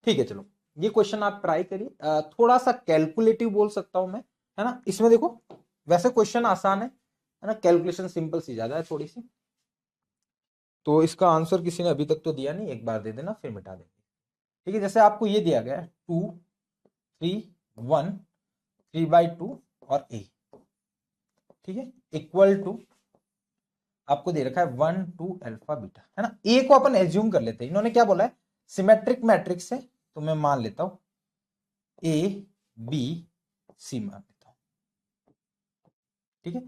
ठीक है, चलो ये क्वेश्चन आप ट्राई करिए। थोड़ा सा कैलकुलेटिव बोल सकता हूं मैं, है ना। इसमें देखो वैसे क्वेश्चन आसान है ना, कैलकुलेशन सिंपल सी ज्यादा है थोड़ी सी। तो इसका आंसर किसी ने अभी तक तो दिया नहीं, एक बार दे देना फिर मिटा देंगे। ठीक है, जैसे आपको ये दिया गया है 2 3 1 3/2 और a, ठीक है, इक्वल टू आपको दे रखा है 1 2 अल्फा बीटा, है ना। ए को अपन एज्यूम कर लेते हैं, इन्होंने क्या बोला है सिमेट्रिक मैट्रिक्स है, तो मैं मान लेता हूं ए बी सी मान लेता हूं। ठीक है,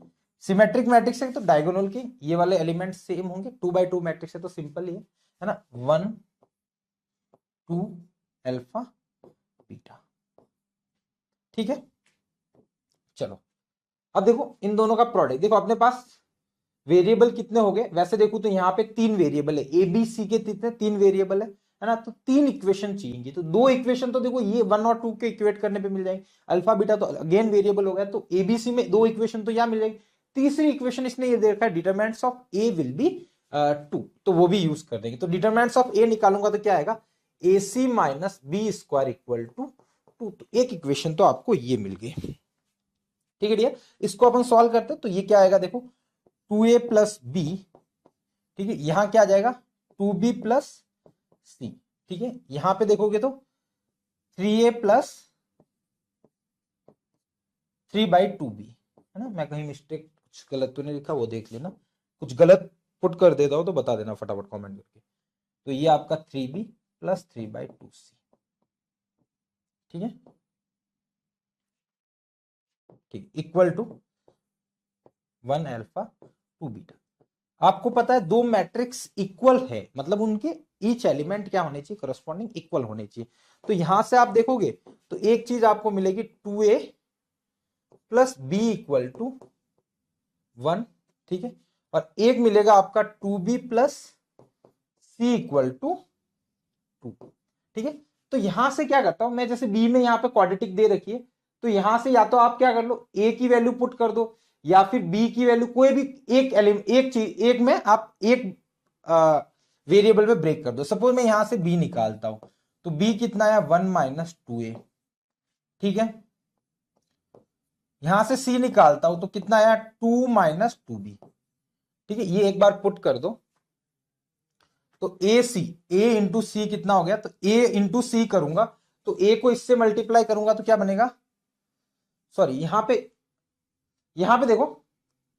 सिमेट्रिक मैट्रिक्स है तो डायगोनल के ये वाले एलिमेंट सेम होंगे, 2/2 मैट्रिक्स है तो सिंपल ही है ना, 1 2 अल्फा बीटा। ठीक है, चलो अब देखो इन दोनों का प्रोडक्ट, देखो अपने पास वेरिएबल कितने हो गए, वैसे देखो तो यहाँ पे 3 वेरिएबल है, ए बी सी के कितने 3 वेरिएबल है ना, तो 3 इक्वेशन चाहिए, तो 2 इक्वेशन तो देखो ये 1 और 2 के इक्वेट करने पे मिल जाएंगे, अल्फा बीटा तो अगेन वेरिएबल हो गया, तो एबीसी में 2 इक्वेशन तो यहाँ मिल जाएगी। तीसरी इक्वेशन इसने ये दे रखा है determinants of A will be 2, तो वो भी यूज कर देंगे, तो डिटरमिनेंट्स ऑफ ए निकालूंगा तो क्या आएगा A C minus B square equal to 2, तो एक इक्वेशन तो आपको ये मिल गई। ठीक है डियर, इसको अपन सॉल्व करते हैं तो ये क्या आएगा देखो 2a प्लस बी, ठीक है, यहां क्या आ जाएगा 2b प्लस सी। ठीक है, यहां पे देखोगे तो 3a प्लस 3/2b, है ना। मैं कहीं मिस्टेक कुछ गलत तो नहीं लिखा, वो देख लेना, कुछ गलत पुट कर देता हो तो बता देना फटाफट कमेंट करके। तो ये आपका 3b प्लस 3/2c। ठीक है, ठीक, इक्वल टू 1 अल्फा 2 बीटा। आपको पता है दो मैट्रिक्स इक्वल है, मतलब उनके ईच एलिमेंट क्या होने चाहिए करस्पॉन्डिंग इक्वल होने चाहिए। तो यहां से आप देखोगे तो एक चीज आपको मिलेगी 2a plus B equal to 1, ठीक है, और एक मिलेगा आपका 2b plus C equal to 2। ठीक है, तो यहां से क्या करता हूं मैं, जैसे बी में यहां पे क्वाड्रेटिक दे रखी है, तो यहां से या तो आप क्या कर लो ए की वैल्यू पुट कर दो, या फिर बी की वैल्यू कोई भी एक एलिमेंट, एक चीज एक में आप एक वेरिएबल में ब्रेक कर दो। सपोज मैं यहां से बी निकालता हूं, तो बी कितना है 1 माइनस 2a। ठीक है, यहां से सी निकालता हूं तो कितना आया 2 माइनस 2b। ठीक है, ये एक बार पुट कर दो, तो ए सी, ए इंटू सी कितना हो गया, तो ए इंटू सी करूंगा तो ए को इससे मल्टीप्लाई करूंगा तो क्या बनेगा, सॉरी यहां पे देखो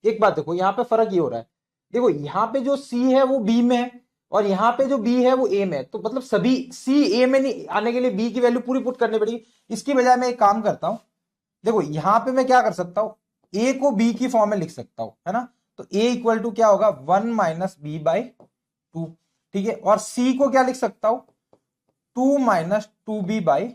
एक बात देखो, यहां पे फर्क ये हो रहा है, देखो यहां पे जो सी है वो बी में है, और यहां पे जो बी है वो ए में है, तो मतलब सभी सी ए में नहीं आने के लिए बी की वैल्यू पूरी पुट करनी पड़ेगी। इसकी बजाय मैं एक काम करता हूं, देखो यहां पे मैं क्या कर सकता हूं, ए को बी की फॉर्म में लिख सकता हूं, है ना, तो ए इक्वल टू क्या होगा 1 माइनस बी बाई 2। ठीक है, और सी को क्या लिख सकता हूं 2 माइनस 2b बाई,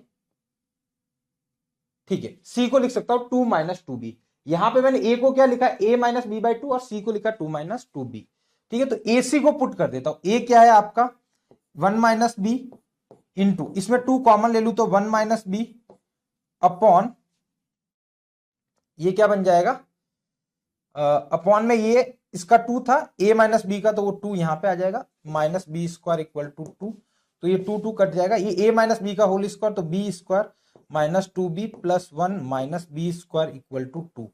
ठीक है, सी को लिख सकता हूं 2 माइनस 2b। यहां पे मैंने ए को क्या लिखा ए माइनस बी बाई 2 और सी को लिखा 2 माइनस 2b। ठीक है, तो ए सी को पुट कर देता हूं, ए क्या है आपका 1 माइनस बी इंटू, इसमें 2 कॉमन ले लू तो 1 माइनस बी अपॉन, ये क्या बन जाएगा अपॉन में ये इसका 2 था a माइनस बी का, तो वो 2 यहां पे आ जाएगा, minus B square equal to 2, तो ये 2 कट जाएगा, ये a माइनस बी का होल स्क्वायर तो B square minus 2b plus 1 minus B square equal to 2,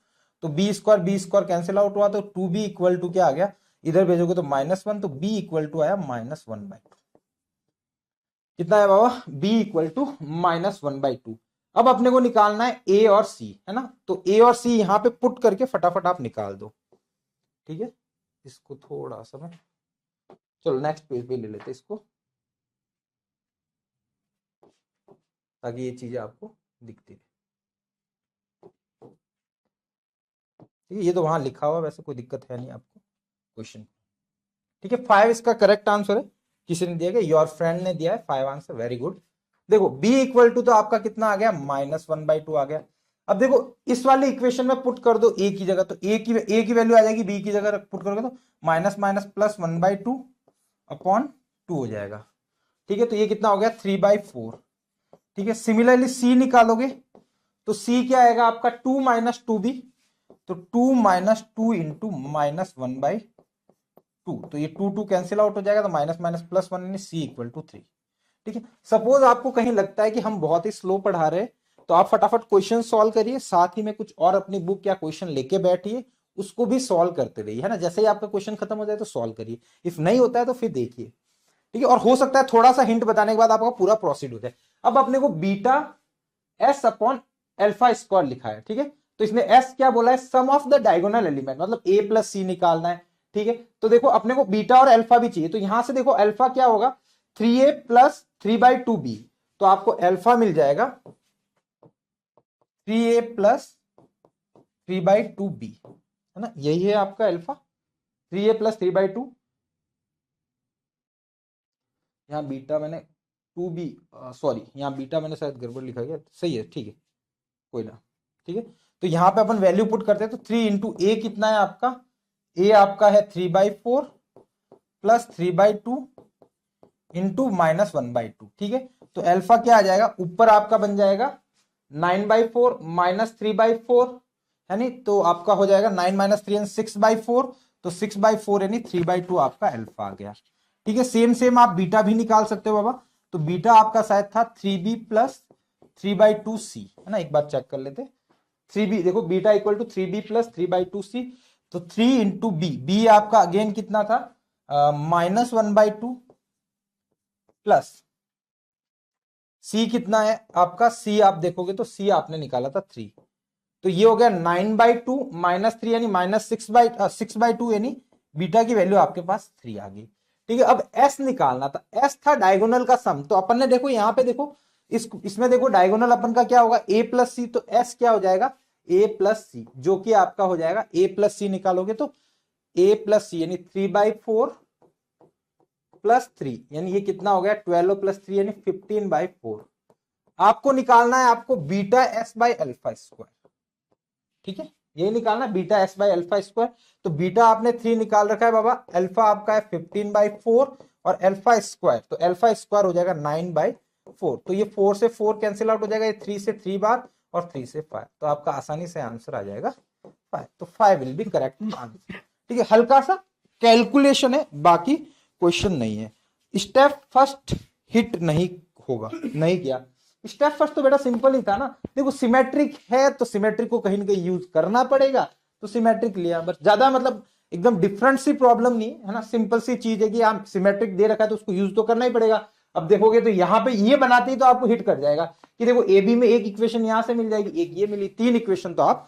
तो बी स्क्वायर कैंसिल आउट हुआ तो 2b इक्वल टू क्या आ गया, इधर भेजोगे तो -1, तो b इक्वल टू आया -1/2। कितना है बाबा b इक्वल टू -1/2। अब अपने को निकालना है a और c, है ना, तो a और c यहां पे पुट करके फटाफट आप निकाल दो। ठीक है, इसको थोड़ा सा मैं, चलो नेक्स्ट पेज पे ले लेते इसको, ताकि ये चीजें आपको दिखती रहे। ठीक है, ये तो वहां लिखा हुआ, वैसे कोई दिक्कत है नहीं आपको क्वेश्चन। ठीक है, 5 इसका करेक्ट आंसर है, किसी ने दिया गया, योर फ्रेंड ने दिया है 5 आंसर, वेरी गुड। देखो b इक्वल टू तो आपका कितना आ गया -1/2 आ गया। अब देखो इस वाले इक्वेशन में पुट कर दो a की जगह, तो a की वैल्यू आ जाएगी, b की जगह पुट करोगे तो माइनस माइनस प्लस 1/2 अपॉन 2 हो जाएगा। ठीक है, तो ये कितना हो गया 3/4। ठीक है, सिमिलरली c निकालोगे तो c क्या आएगा आपका 2 माइनस 2b, तो 2 माइनस 2 इंटू -1/2, तो ये 2 कैंसिल आउट हो जाएगा, तो माइनस माइनस प्लस 1 यानी c इक्वल टू 3। ठीक है। सपोज आपको कहीं लगता है कि हम बहुत ही स्लो पढ़ा रहे हैं, तो आप फटाफट क्वेश्चन सॉल्व करिए, साथ ही में कुछ और अपनी बुक या क्वेश्चन लेके बैठिए, उसको भी सॉल्व करते रहिए, है ना। जैसे ही आपका क्वेश्चन खत्म हो जाए तो सॉल्व करिए, इफ नहीं होता है तो फिर देखिए, ठीक है। और हो सकता है थोड़ा सा हिंट बताने के बाद आपका पूरा प्रोसीड हो जाए। अब अपने को beta S upon alpha square लिखा है, ठीक है। तो इसमें एस क्या बोला है, सम ऑफ द डायगोनल एलिमेंट, मतलब ए प्लस सी निकालना है, ठीक है। तो देखो अपने को बीटा और अल्फा भी चाहिए, तो यहां से देखो अल्फा क्या होगा, 3a प्लस 3/2b, तो आपको अल्फा मिल जाएगा 3a प्लस 3/2b, है ना, यही है आपका अल्फा, 3a प्लस 3/2। यहाँ बीटा मैंने 2b, सॉरी यहाँ बीटा मैंने शायद गड़बड़ लिखा गया, सही है, ठीक है, कोई ना, ठीक है। तो यहाँ पे अपन वैल्यू पुट करते हैं, तो 3 इंटू ए कितना है आपका, ए आपका है 3/4 प्लस 3/2 इंटू -1/2, ठीक है। तो अल्फा क्या आ जाएगा, ऊपर आपका बन जाएगा 9/4 माइनस 3/4, है नी, तो आपका हो जाएगा 9 माइनस 3 यानी 6/4, तो 6/4 यानी 3/2 आपका अल्फा आ गया, ठीक है। सेम सेम आप बीटा भी निकाल सकते हो बाबा, तो बीटा आपका शायद था 3b प्लस 3/2c, है ना, एक बार चेक कर लेते। 3b देखो, beta equal to 3b plus 3/2c, तो 3 इंटू बी आपका अगेन कितना था, -1/2 प्लस सी कितना है आपका, सी आप देखोगे तो सी आपने निकाला था 3, तो ये हो गया 9/2 -3 यानी -6/2, यानी बीटा की वैल्यू आपके पास 3 आ गई, ठीक है। अब एस निकालना था, एस था डायगोनल का सम, तो अपन ने देखो यहाँ पे देखो इसमें देखो डायगोनल अपन का क्या होगा, a प्लस सी, तो एस क्या हो जाएगा a प्लस सी, जो कि आपका हो जाएगा a प्लस सी निकालोगे तो a प्लस सी यानी 3/4 प्लस 3, यानी ये कितना हो गया 12 प्लस 3 यानी 15/4। आपको निकालना है आपको beta S by alpha square, ठीक है, यही निकालना beta S by alpha square. तो बीटा आपने 3 निकाल रखा है बाबा, अल्फा आपका है 15/4 और अल्फा स्क्वायर, तो अल्फा स्क्वायर हो जाएगा 9/4, तो ये 4 से 4 कैंसिल आउट हो जाएगा, ये 3 से 3 बार और 3 से 5, तो आपका आसानी से आंसर आ जाएगा 5, तो 5 विल बी करेक्ट आंसर, ठीक है। हल्का सा कैलकुलेशन है, बाकी क्वेश्चन नहीं है। स्टेप फर्स्ट हिट नहीं होगा, नहीं किया स्टेप फर्स्ट, तो बेटा सिंपल ही था ना। देखो सिमेट्रिक है तो सिमेट्रिक को कहीं ना कहीं यूज करना पड़ेगा, तो सिमेट्रिक लिया, बस ज्यादा मतलब एकदम डिफरेंट सी प्रॉब्लम नहीं है ना, सिंपल सी चीज है कि आप सिमेट्रिक दे रखा है तो उसको यूज तो करना ही पड़ेगा। अब देखोगे तो यहाँ पे ये बनाते ही तो आपको हिट कर जाएगा कि देखो ए बी में एक इक्वेशन यहां से मिल जाएगी, एक ये मिली, 3 इक्वेशन तो आप